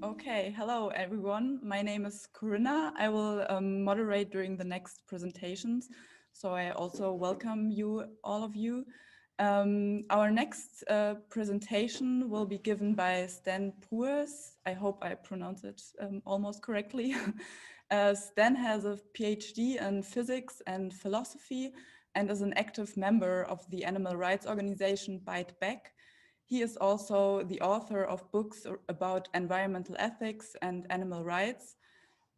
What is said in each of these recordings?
Okay, hello everyone. My name is Corinna. I will moderate during the next presentations. So I also welcome you, all of you. Our next presentation will be given by Stijn Bruers. I hope I pronounce it almost correctly. Stijn has a PhD in physics and philosophy and is an active member of the animal rights organization Bite Back. He is also the author of books about environmental ethics and animal rights.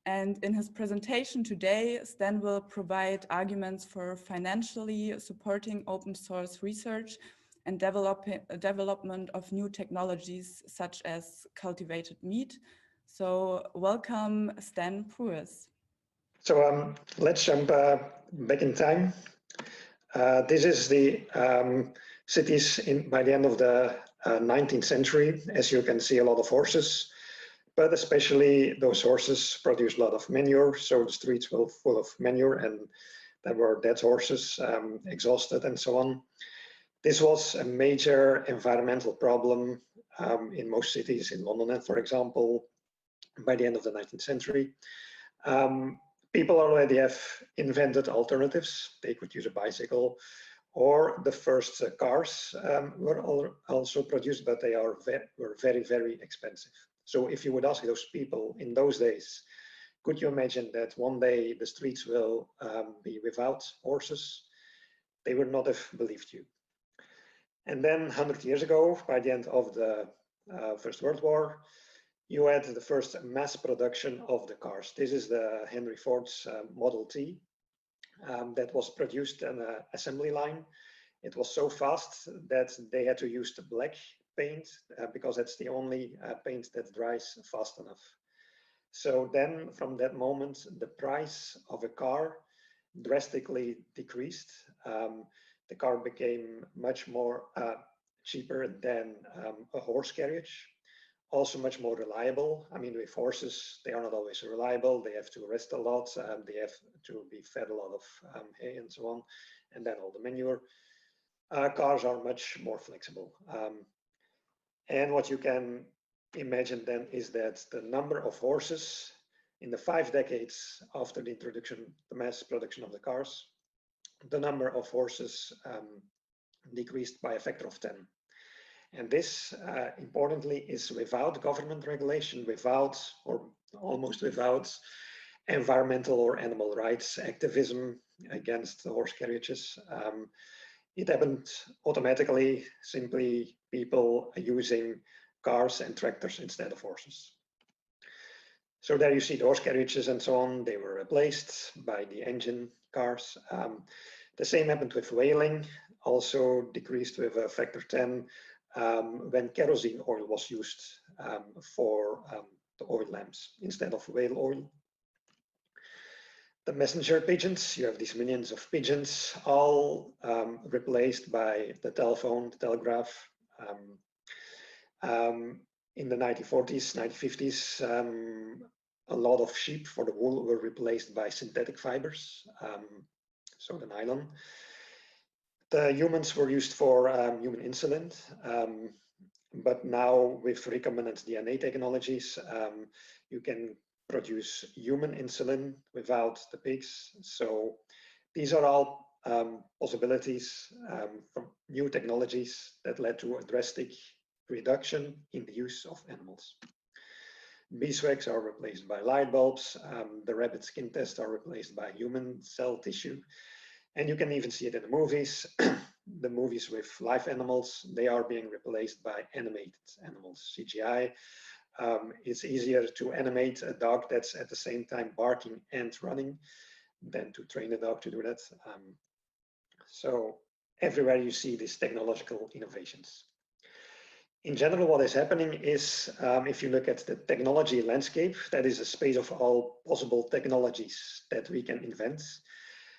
And in his presentation today, Stan will provide arguments for financially supporting open source research and development of new technologies such as cultivated meat. So welcome, Stijn Bruers. So let's jump back in time. This is the cities by the end of the 19th century. As you can see, a lot of horses, but especially those horses produce a lot of manure. So the streets were full of manure and there were dead horses, exhausted and so on. This was a major environmental problem in most cities, in London, for example, by the end of the 19th century. People already have invented alternatives. They could use a bicycle, or the first cars were also produced, but they were very, very expensive. So if you would ask those people in those days, could you imagine that one day the streets will be without horses? They would not have believed you. And then 100 years ago, by the end of the First World War, you had the first mass production of the cars. This is the Henry Ford's Model T that was produced on an assembly line. It was so fast that they had to use the black paint because that's the only paint that dries fast enough. So then from that moment, the price of a car drastically decreased. The car became much more cheaper than a horse carriage. Also much more reliable. I mean, with horses, they are not always reliable. They have to rest a lot. They have to be fed a lot of hay and so on, and then all the manure. Cars are much more flexible. And what you can imagine then is that the number of horses in the 5 decades after the introduction, the mass production of the cars, the number of horses decreased by a factor of 10. And this, importantly, is without government regulation, without or almost without environmental or animal rights activism against the horse carriages. It happened automatically, simply people using cars and tractors instead of horses. So there you see the horse carriages and so on. They were replaced by the engine cars. The same happened with whaling, also decreased with a factor 10 when kerosene oil was used for the oil lamps instead of whale oil. The messenger pigeons, you have these millions of pigeons, all replaced by the telephone, the telegraph. In the 1940s, 1950s, a lot of sheep for the wool were replaced by synthetic fibers, so the nylon. The humans were used for human insulin, but now with recombinant DNA technologies, you can produce human insulin without the pigs. So these are all possibilities from new technologies that led to a drastic reduction in the use of animals. Beeswax are replaced by light bulbs. The rabbit skin tests are replaced by human cell tissue. And you can even see it in the movies. The movies with live animals, they are being replaced by animated animals, CGI. It's easier to animate a dog that's at the same time barking and running than to train a dog to do that. So everywhere you see these technological innovations. In general, what is happening is, if you look at the technology landscape, that is a space of all possible technologies that we can invent.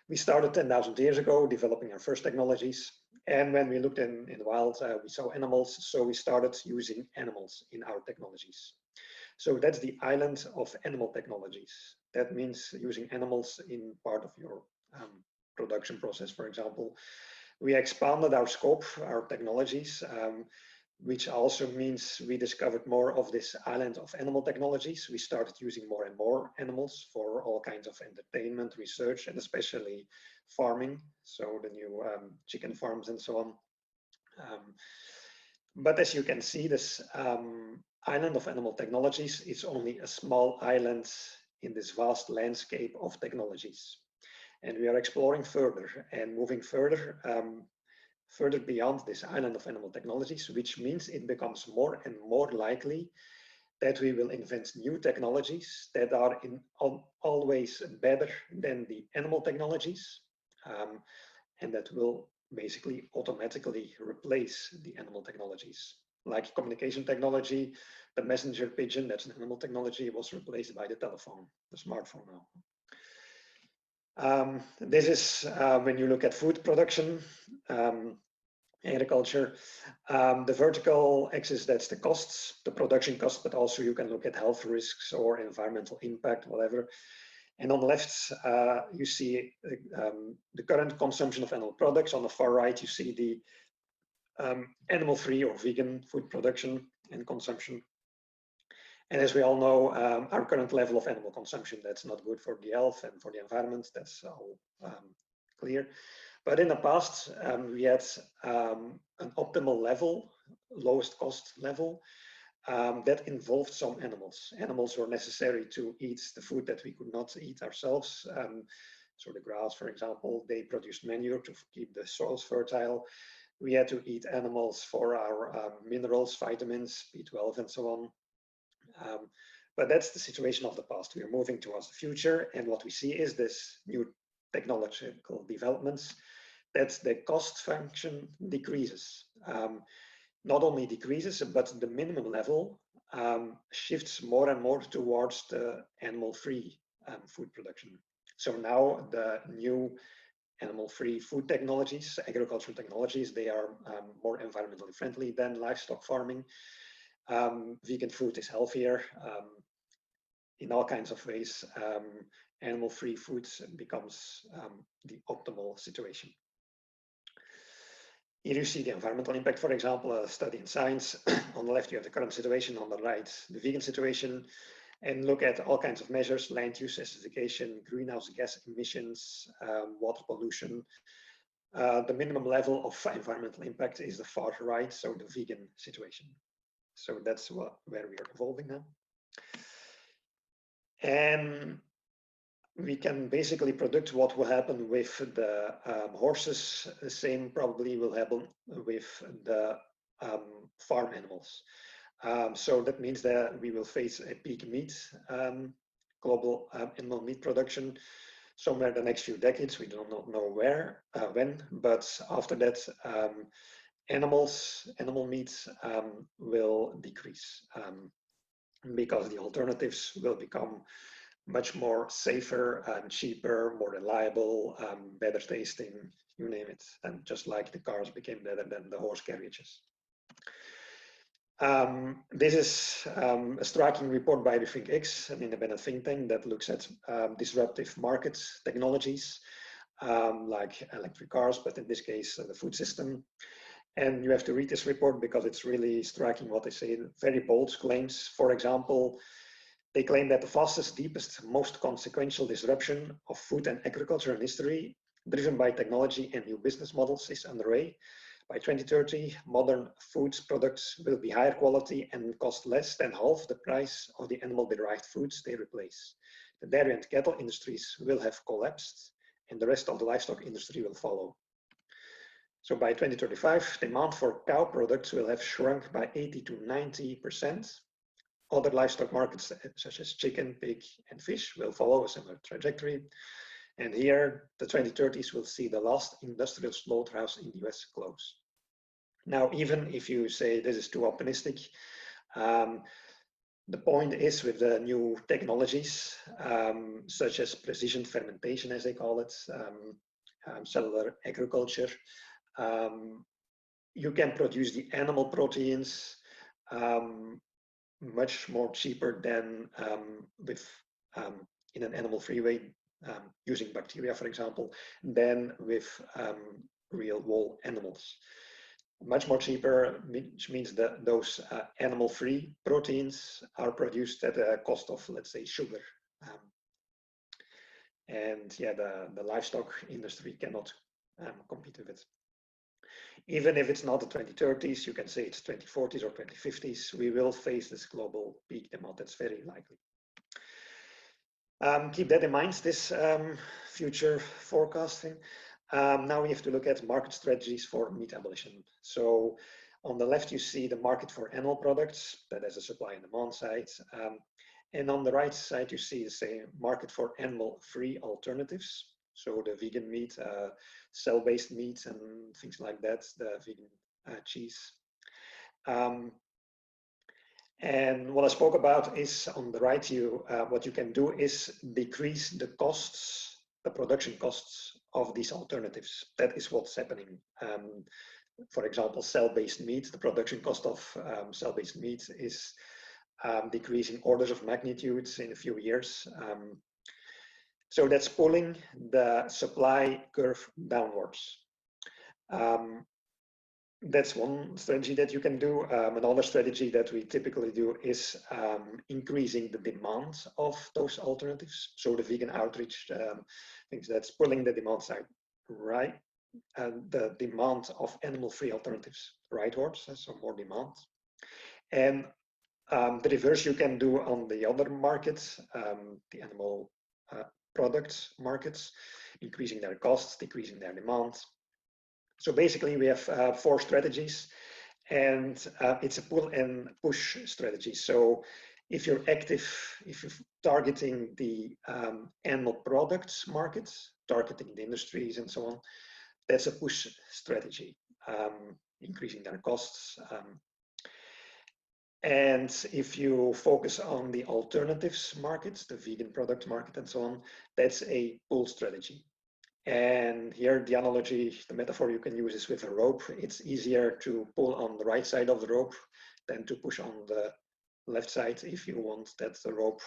We started 10,000 years ago developing our first technologies. And when we looked in the wild, we saw animals. So we started using animals in our technologies. So that's the island of animal technologies. That means using animals in part of your production process, for example. We expanded our scope, our technologies. which also means we discovered more of this island of animal technologies. We started using more and more animals for all kinds of entertainment, research, and especially farming. So the new chicken farms and so on. But as you can see, this island of animal technologies is only a small island in this vast landscape of technologies. And we are exploring further and moving further, further beyond this island of animal technologies, which means it becomes more and more likely that we will invent new technologies that are always better than the animal technologies, and that will basically automatically replace the animal technologies. Like communication technology, the messenger pigeon, that's an animal technology, was replaced by the telephone, the smartphone now. This is when you look at food production, agriculture. The vertical axis, that's the costs, the production costs, but also you can look at health risks or environmental impact, whatever. And on the left, you see the current consumption of animal products. On the far right, you see the animal-free or vegan food production and consumption. And as we all know, our current level of animal consumption, that's not good for the health and for the environment. That's all clear. But in the past, we had an optimal level, lowest cost level, that involved some animals. Animals were necessary to eat the food that we could not eat ourselves. So the grass, for example, they produced manure to keep the soils fertile. We had to eat animals for our minerals, vitamins, B12, and so on. But that's the situation of the past. We are moving towards the future, and what we see is this new technological developments, that the cost function decreases. Not only decreases, but the minimum level shifts more and more towards the animal-free food production. So now the new animal-free food technologies, agricultural technologies, they are more environmentally friendly than livestock farming. Vegan food is healthier in all kinds of ways. Animal-free food becomes the optimal situation. Here you see the environmental impact, for example, a study in science. On the left, you have the current situation. On the right, the vegan situation. And look at all kinds of measures: land use, acidification, greenhouse gas emissions, water pollution. The minimum level of environmental impact is the far right, so the vegan situation. So that's where we are evolving now. And we can basically predict what will happen with the horses. The same probably will happen with the farm animals. So that means that we will face a peak meat, global animal meat production somewhere in the next few decades. We do not know where, when, but after that, animal meat will decrease because the alternatives will become much more safer and cheaper, more reliable, better tasting, you name it. And just like the cars became better than the horse carriages. This is a striking report by EverythingX, an independent think tank that looks at disruptive market technologies like electric cars, but in this case, the food system. And you have to read this report because it's really striking what they say. Very bold claims. For example, they claim that the fastest, deepest, most consequential disruption of food and agriculture in history, driven by technology and new business models, is underway. By 2030, modern food products will be higher quality and cost less than half the price of the animal-derived foods they replace. The dairy and cattle industries will have collapsed, and the rest of the livestock industry will follow. So by 2035, demand for cow products will have shrunk by 80 to 90%. Other livestock markets, such as chicken, pig, and fish, will follow a similar trajectory. And here, the 2030s will see the last industrial slaughterhouse in the US close. Now, even if you say this is too optimistic, the point is with the new technologies, such as precision fermentation, as they call it, cellular agriculture, you can produce the animal proteins much more cheaper than in an animal-free way, using bacteria, for example, than with real whole animals. much more cheaper, which means that those animal-free proteins are produced at a cost of, let's say, sugar. And yeah, the livestock industry cannot compete with it. Even if it's not the 2030s, you can say it's 2040s or 2050s, we will face this global peak demand. That's very likely. Keep that in mind, this future forecasting. Now we have to look at market strategies for meat abolition. So on the left, you see the market for animal products, that has a supply and demand side. And on the right side, you see the same market for animal-free alternatives. So the vegan meat, cell-based meat, and things like that, the vegan cheese. And what I spoke about is on the right, what you can do is decrease the costs, the production costs of these alternatives. That is what's happening. For example, cell-based meat, the production cost of cell-based meat is decreasing orders of magnitude in a few years. So that's pulling the supply curve downwards. That's one strategy that you can do. Another strategy that we typically do is increasing the demand of those alternatives. So the vegan outreach thinks that's pulling the demand side right, and the demand of animal-free alternatives rightwards, so more demand. And the reverse you can do on the other markets, the animal products markets, increasing their costs, decreasing their demand. So basically we have 4 strategies, and it's a pull and push strategy. So if you're active, if you're targeting the animal products markets, targeting the industries and so on, that's a push strategy, increasing their costs. And if you focus on the alternatives markets, the vegan product market and so on, that's a pull strategy. And here the analogy, the metaphor you can use is with a rope. It's easier to pull on the right side of the rope than to push on the left side if you want that the rope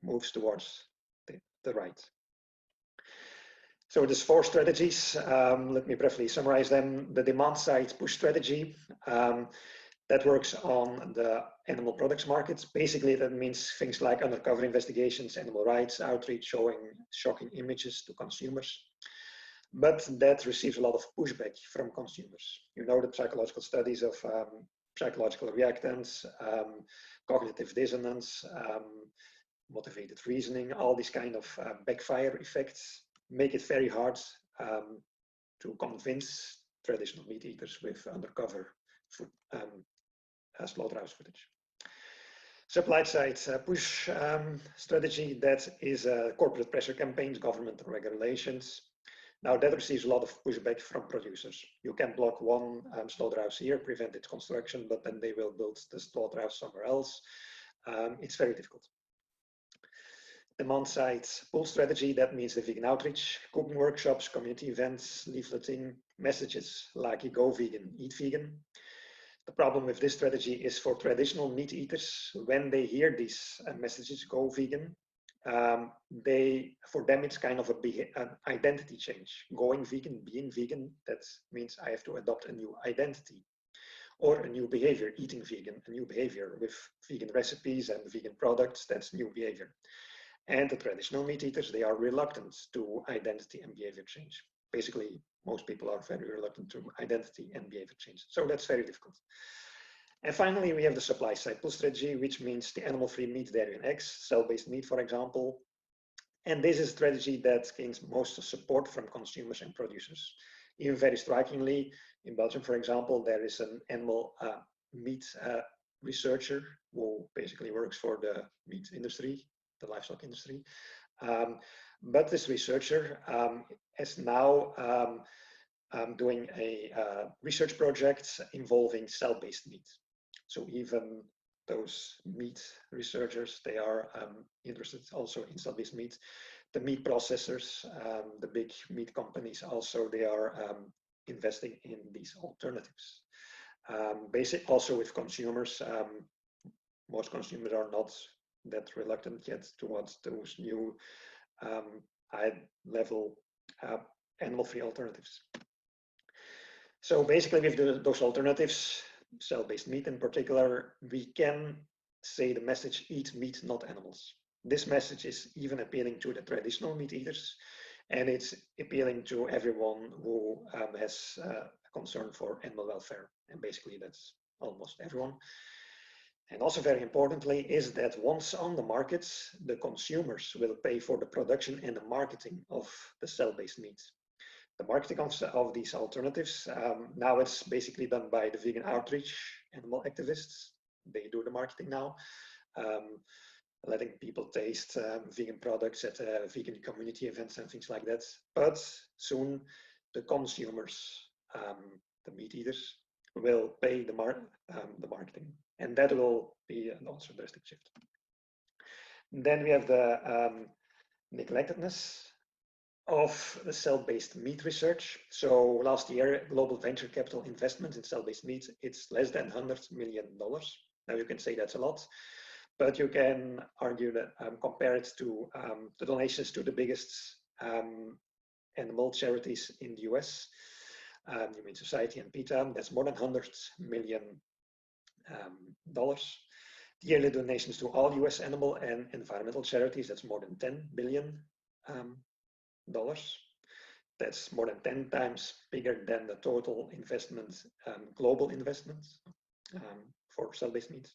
moves towards the right. So there's 4 strategies. Let me briefly summarize them. The demand side push strategy, that works on the animal products markets. Basically, that means things like undercover investigations, animal rights outreach, showing shocking images to consumers. But that receives a lot of pushback from consumers. You know, the psychological studies of psychological reactance, cognitive dissonance, motivated reasoning, all these kind of backfire effects make it very hard to convince traditional meat eaters with undercover food, slaughterhouse footage. Supply side push strategy, that is corporate pressure campaigns, government regulations. Now that receives a lot of pushback from producers. You can block one slaughterhouse here, prevent its construction, but then they will build the slaughterhouse somewhere else. It's very difficult. Demand side pull strategy, that means the vegan outreach, cooking workshops, community events, leafleting, messages like go vegan, eat vegan. The problem with this strategy is for traditional meat eaters, when they hear these messages, go vegan, for them it's kind of an identity change. Going vegan, being vegan, that means I have to adopt a new identity or a new behavior. Eating vegan, a new behavior with vegan recipes and vegan products, that's new behavior. And the traditional meat eaters, they are reluctant to identity and behavior change. Basically, most people are very reluctant to identity and behavior change. So that's very difficult. And finally, we have the supply side pull strategy, which means the animal-free meat, dairy and eggs, cell-based meat, for example. And this is a strategy that gains most support from consumers and producers. Even very strikingly, in Belgium, for example, there is an animal meat researcher who basically works for the meat industry, the livestock industry. But this researcher is now doing a research project involving cell-based meat. So even those meat researchers, they are interested also in cell-based meat. The meat processors, the big meat companies also, they are investing in these alternatives. Basic also with consumers, most consumers are not that reluctant yet towards those new high-level animal-free alternatives. So basically with those alternatives, cell-based meat in particular, we can say the message eat meat, not animals. This message is even appealing to the traditional meat eaters, and it's appealing to everyone who has a concern for animal welfare. And basically that's almost everyone. And also very importantly is that once on the markets, the consumers will pay for the production and the marketing of the cell-based meat. The marketing of these alternatives, now it's basically done by the vegan outreach animal activists. They do the marketing now, letting people taste vegan products at vegan community events and things like that. But soon the consumers, the meat eaters, will pay the marketing, and that will be an also drastic shift. Then we have the neglectedness of the cell-based meat research. So last year, global venture capital investment in cell-based meat, it's less than $100 million. Now you can say that's a lot, but you can argue that compare it to the donations to the biggest animal charities in the US, Humane Society and PETA, that's more than $100 million. The yearly donations to all US animal and environmental charities, that's more than $10 billion. That's more than 10 times bigger than the total investment, global investments for cell-based meat.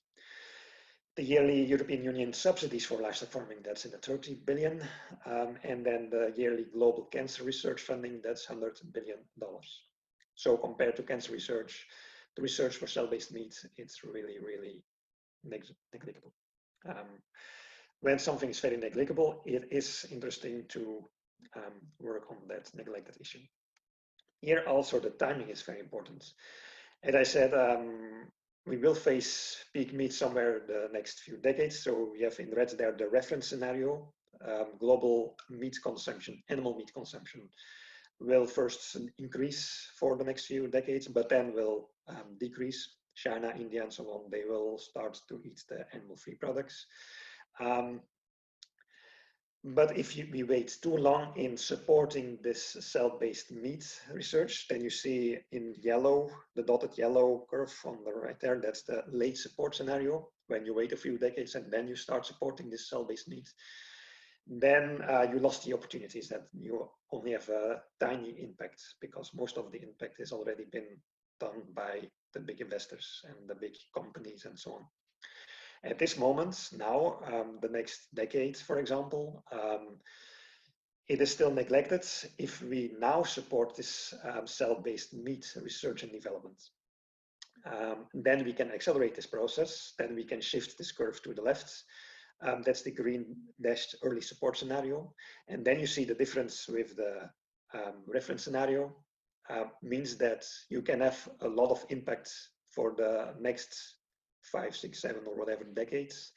The yearly European Union subsidies for livestock farming, that's in the 30 billion. And then the yearly global cancer research funding, that's $100 billion. So compared to cancer research, the research for cell-based meat, it's really, really negligible. When something is very negligible, it is interesting to work on that neglected issue. Here also the timing is very important. As I said, we will face peak meat somewhere the next few decades. So we have in red there the reference scenario. Global meat consumption, animal meat consumption will first increase for the next few decades, but then will decrease. China, India, and so on, they will start to eat the animal-free products. But if we wait too long in supporting this cell-based meat research, then you see in yellow, the dotted yellow curve on the right there, that's the late support scenario. When you wait a few decades and then you start supporting this cell-based meat, then you lost the opportunities, that you only have a tiny impact because most of the impact has already been done by the big investors and the big companies and so on. At this moment, now, the next decade, for example, it is still neglected if we now support this cell-based meat research and development. Then we can accelerate this process, then we can shift this curve to the left. That's the green dashed early support scenario. And then you see the difference with the reference scenario means that you can have a lot of impact for the next 5, 6, 7, or whatever decades,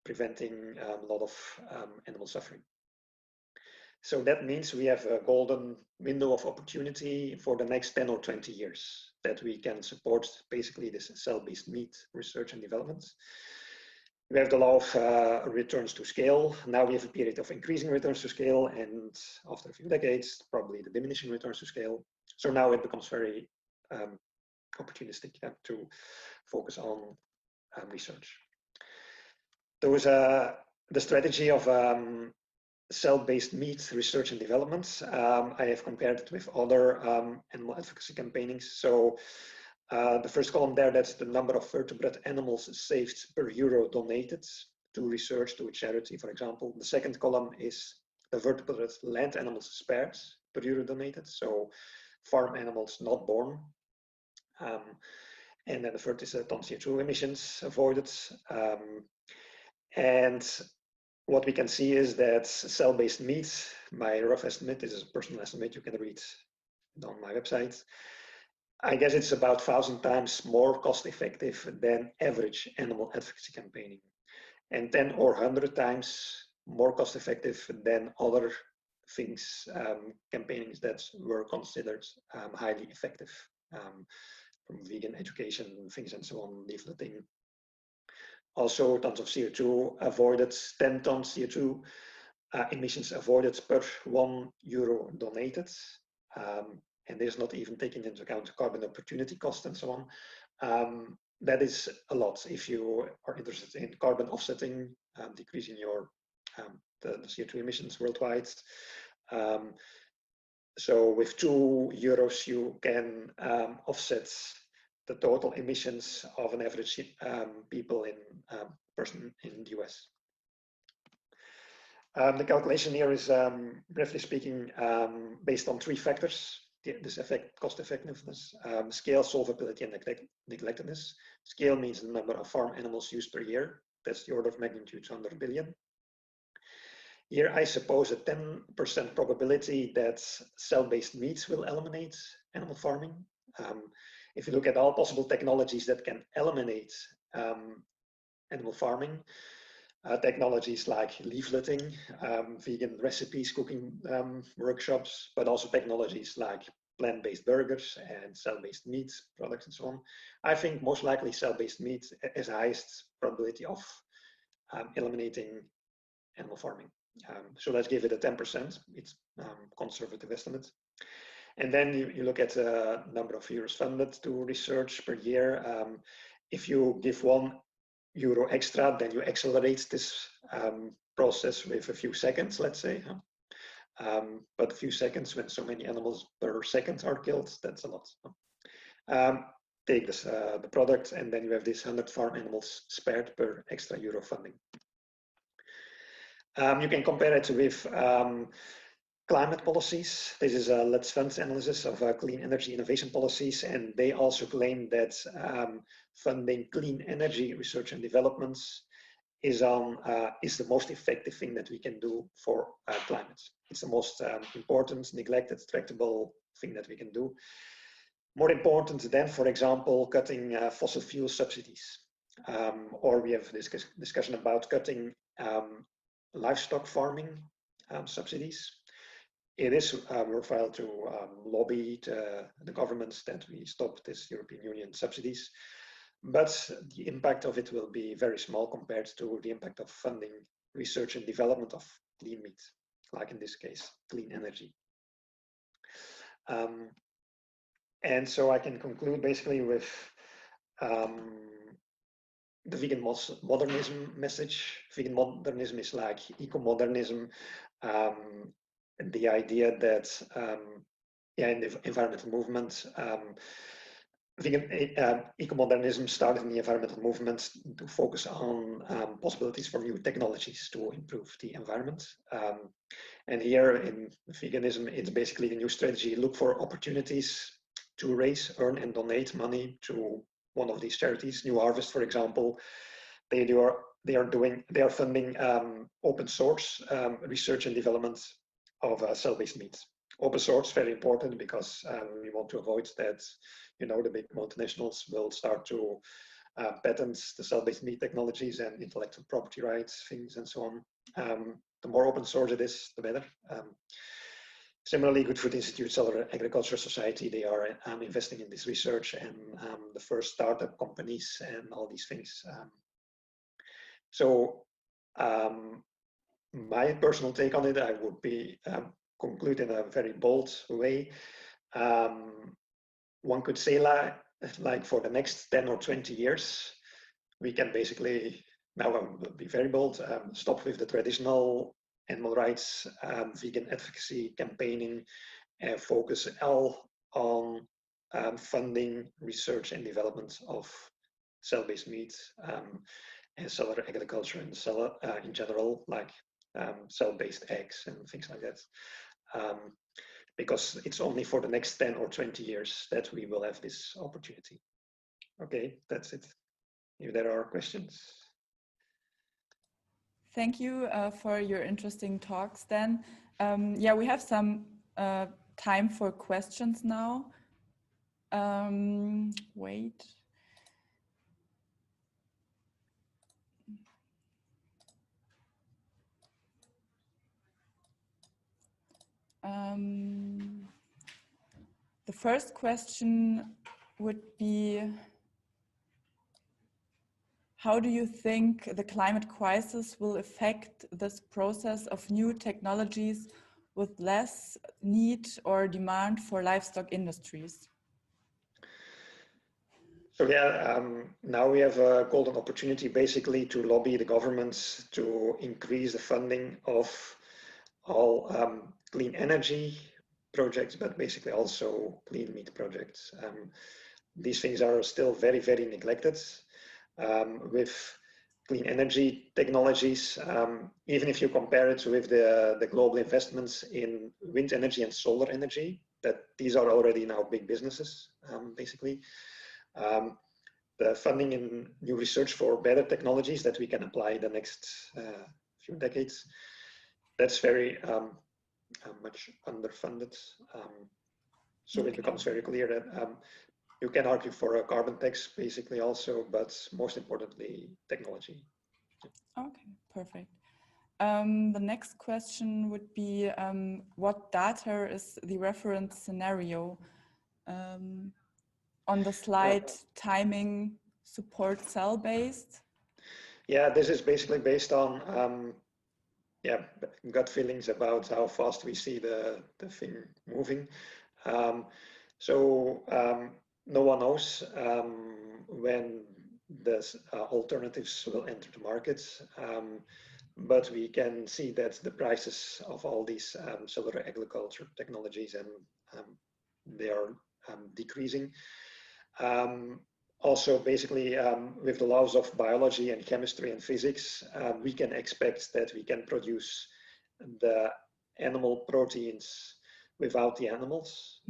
preventing a lot of animal suffering. So that means we have a golden window of opportunity for the next 10 or 20 years that we can support basically this cell-based meat research and development. We have the law of returns to scale. Now we have a period of increasing returns to scale, and after a few decades, probably the diminishing returns to scale. So now it becomes very opportunistic to focus on research. Those the strategy of cell-based meat research and development. I have compared it with other animal advocacy campaignings. So the first column there, that's the number of vertebrate animals saved per euro donated to research, to a charity, for example. The second column is the vertebrate land animals spared per euro donated, so farm animals not born. And then the third is ton CO2 emissions avoided. And what we can see is that cell-based meat, my rough estimate, this is a personal estimate, you can read it on my website. I guess it's about 1,000 times more cost effective than average animal advocacy campaigning, and 10 or 100 times more cost effective than other things, campaignings that were considered highly effective, from vegan education things and so on, leafleting. Also tons of CO2 avoided, 10 tons CO2 emissions avoided per €1 donated. and this is not even taking into account carbon opportunity cost and so on. That is a lot if you are interested in carbon offsetting, decreasing your the CO2 emissions worldwide. So with €2, you can offset the total emissions of an average people in person in the US. The calculation here is, briefly speaking, based on 3 factors. This effect, cost effectiveness, scale, solvability, and neglectedness. Scale means the number of farm animals used per year. That's the order of magnitude 100 billion. Here I suppose a 10% probability that cell-based meats will eliminate animal farming. If you look at all possible technologies that can eliminate animal farming, technologies like leafleting, vegan recipes, cooking workshops, but also technologies like plant-based burgers and cell-based meat products and so on. I think most likely cell-based meat has the highest probability of eliminating animal farming. So let's give it a 10%. It's conservative estimate. And then you look at the number of euros funded to research per year. If you give €1 extra, then you accelerate this process with a few seconds, let's say. But a few seconds, when so many animals per second are killed, that's a lot. Take this, the product, and then you have these 100 farm animals spared per extra euro funding. You can compare it with climate policies. This is a Let's Fund analysis of clean energy innovation policies, and they also claim that funding clean energy research and developments is the most effective thing that we can do for climate. It's the most important, neglected, tractable thing that we can do. More important than, for example, cutting fossil fuel subsidies. Or we have this discussion about cutting livestock farming subsidies. It is worthwhile to lobby the governments that we stop this European Union subsidies, but the impact of it will be very small compared to the impact of funding research and development of clean meat, like in this case, clean energy. And so I can conclude basically with the vegan modernism message. Vegan modernism is like ecomodernism. The idea that in the environmental movement, ecomodernism started in the environmental movement to focus on possibilities for new technologies to improve the environment. And here in veganism, it's basically the new strategy: look for opportunities to raise, earn, and donate money to one of these charities. New Harvest, for example, they are funding open source research and development of cell-based meat. Open source, very important, because we want to avoid that, the big multinationals will start to patent the cell-based meat technologies and intellectual property rights things and so on. The more open source it is, the better. Similarly, Good Food Institute, Solar Agriculture Society, they are investing in this research, and the first startup companies and all these things. So my personal take on it, I would be conclude in a very bold way. One could say like for the next 10 or 20 years, we can basically, now I will be very bold, stop with the traditional animal rights, vegan advocacy campaigning, and focus all on funding research and development of cell-based meat and cellular agriculture and in general, like cell-based eggs and things like that. Because it's only for the next 10 or 20 years that we will have this opportunity. Okay, that's it. If there are questions. Thank you for your interesting talks then. Yeah, we have some time for questions now. Wait. The first question would be, how do you think the climate crisis will affect this process of new technologies with less need or demand for livestock industries? So yeah, now we have a golden opportunity basically to lobby the governments to increase the funding of all clean energy projects, but basically also clean meat projects. These things are still very, very neglected. With clean energy technologies, even if you compare it with the global investments in wind energy and solar energy, that these are already now big businesses, basically. The funding in new research for better technologies that we can apply the next few decades, that's very much underfunded. So it becomes very clear that you can argue for a carbon tax basically also, but most importantly, technology. Okay, perfect. The next question would be, what data is the reference scenario? On the slide, timing support cell-based? Yeah, this is basically based on gut feelings about how fast we see the thing moving. No one knows when the alternatives will enter the market, but we can see that the prices of all these cellular agriculture technologies and they are decreasing. Also, basically, with the laws of biology and chemistry and physics, we can expect that we can produce the animal proteins without the animals,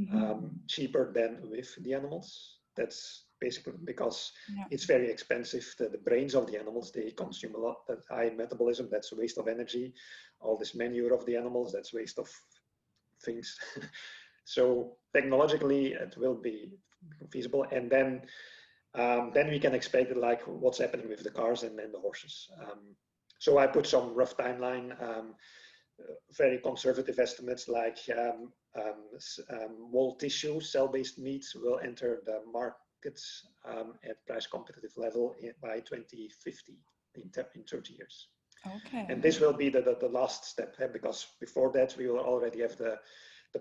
cheaper than with the animals. That's basically because it's very expensive. The brains of the animals, they consume a lot, that high metabolism, that's a waste of energy. All this manure of the animals, that's waste of things. So technologically, it will be feasible. And then we can expect like what's happening with the cars and then the horses. So I put some rough timeline, very conservative estimates like wool tissue, cell-based meats will enter the markets at price competitive level by 2050, in 30 years. Okay. And this will be the last step, because before that we will already have the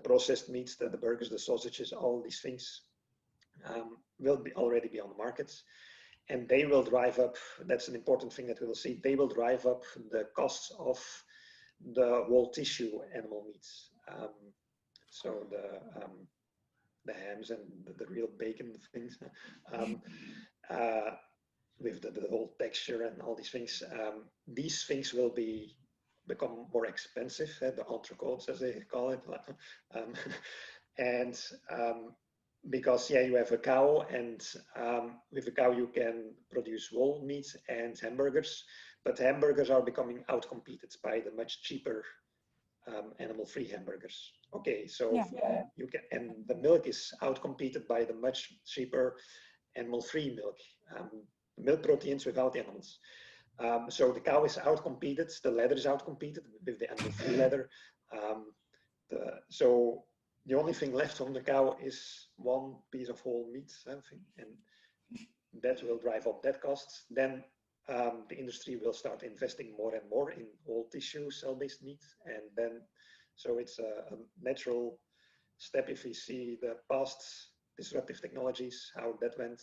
processed meats, the burgers, the sausages, all these things will already be on the markets, and they will drive up, that's an important thing that we will see, they will drive up the costs of the whole tissue animal meats. So the hams and the real bacon things, with the whole texture and all these things will become more expensive, the entrecotes as they call it, and because you have a cow, and with a cow you can produce wool meat and hamburgers, but hamburgers are becoming outcompeted by the much cheaper animal-free hamburgers. Okay, so you can, and the milk is outcompeted by the much cheaper animal-free milk, milk proteins without animals. So the cow is outcompeted, the leather is outcompeted with the animal-free leather. So the only thing left on the cow is one piece of whole meat, something, and that will drive up that cost. Then the industry will start investing more and more in whole tissue cell-based meat, and then so it's a natural step. If we see the past disruptive technologies, how that went,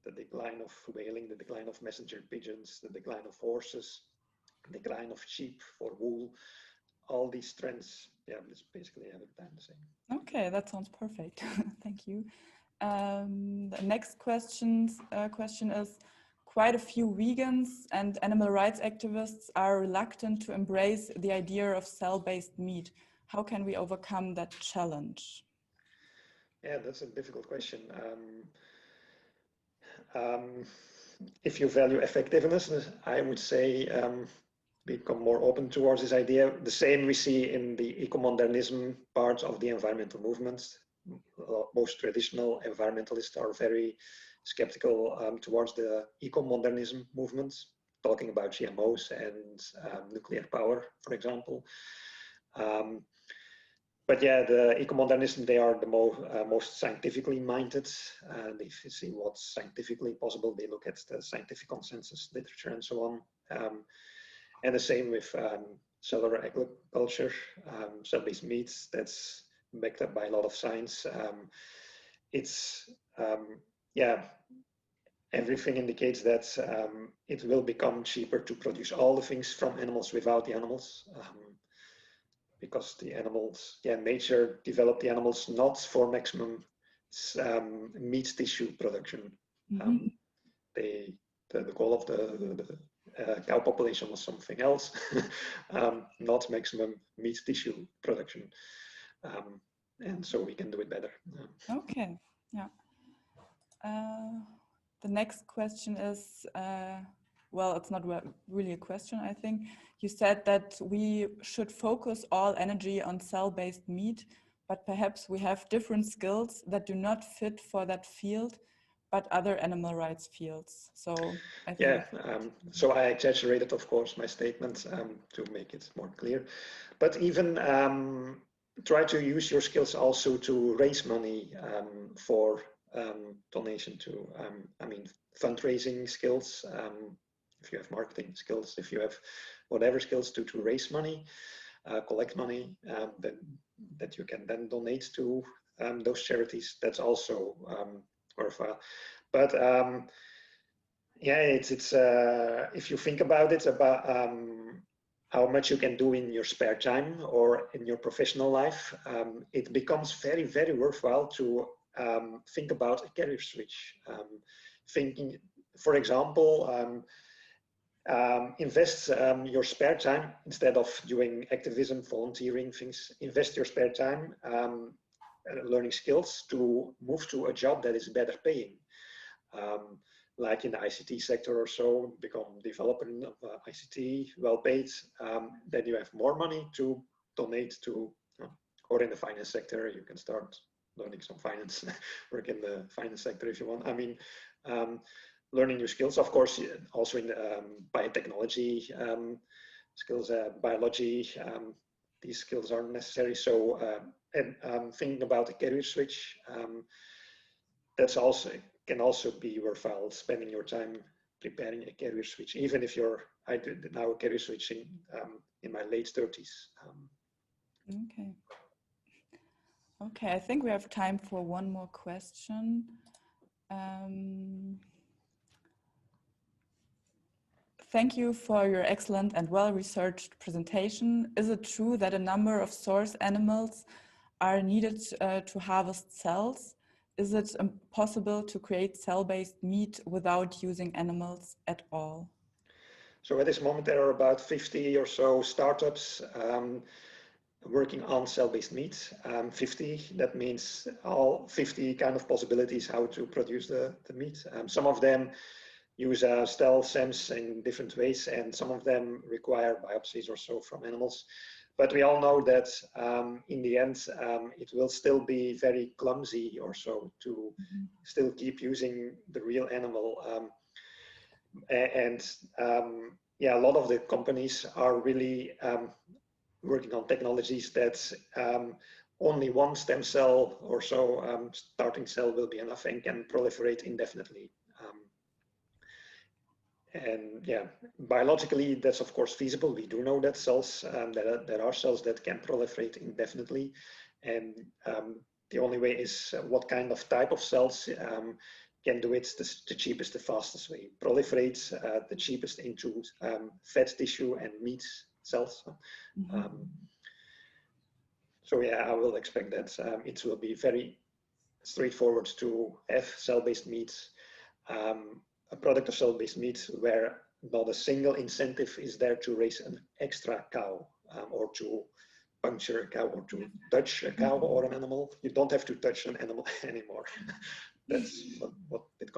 the decline of whaling, the decline of messenger pigeons, the decline of horses, the decline of sheep for wool, all these trends, it's basically every time the same. Okay, that sounds perfect. Thank you. The next question is, quite a few vegans and animal rights activists are reluctant to embrace the idea of cell-based meat. How can we overcome that challenge? Yeah, that's a difficult question. If you value effectiveness, I would say become more open towards this idea. The same we see in the ecomodernism part of the environmental movements. Most traditional environmentalists are very skeptical towards the ecomodernism movements, talking about GMOs and nuclear power, for example. But the ecomodernism, they are the most scientifically minded. They see what's scientifically possible. They look at the scientific consensus literature and so on. And the same with cellular agriculture, cell-based meats, that's backed up by a lot of science. It's, yeah, everything indicates that it will become cheaper to produce all the things from animals without the animals. Because the animals, yeah, nature developed the animals not for maximum meat tissue production. The goal of the cow population was something else, not maximum meat tissue production. And so we can do it better. Okay, yeah. The next question is, well, it's not really a question, I think. You said that we should focus all energy on cell-based meat, but perhaps we have different skills that do not fit for that field, but other animal rights fields. So I think. Yeah, so I exaggerated, of course, my statement to make it more clear. But even try to use your skills also to raise money for donation to, I mean, fundraising skills, if you have marketing skills, if you have whatever skills to raise money, collect money, that you can then donate to those charities, that's also worthwhile. But yeah, it's if you think about it, about how much you can do in your spare time or in your professional life, it becomes very, very worthwhile to think about a career switch. Thinking, for example, invest your spare time instead of doing activism, volunteering things. Invest your spare time learning skills to move to a job that is better paying. Like in the ICT sector or so, become developer of ICT, well paid, then you have more money to donate to, or in the finance sector, you can start learning some finance, work in the finance sector if you want. I mean, learning new skills, of course, also in biotechnology skills, biology, these skills are necessary. So, and thinking about a career switch, that's also can also be worthwhile, spending your time preparing a career switch, even if I did now career switching in my late 30s. Okay. Okay, I think we have time for one more question. Thank you for your excellent and well-researched presentation. Is it true that a number of source animals are needed to harvest cells? Is it possible to create cell-based meat without using animals at all? So at this moment, there are about 50 or so startups working on cell-based meat. 50, that means all 50 kind of possibilities how to produce the meat. Some of them use cell cells in different ways, and some of them require biopsies or so from animals. But we all know that in the end, it will still be very clumsy or so to still keep using the real animal. Yeah, a lot of the companies are really working on technologies that only one stem cell or so starting cell will be enough and can proliferate indefinitely. And yeah, biologically, that's of course feasible. We do know that cells, there are cells that can proliferate indefinitely. And the only way is what kind of type of cells can do it the cheapest, the fastest way. Proliferates the cheapest into fat tissue and meat cells. So yeah, I will expect that it will be very straightforward to have cell-based meats. A product of cell-based meat where not a single incentive is there to raise an extra cow or to puncture a cow or to touch a cow or an animal. You don't have to touch an animal anymore. That's what it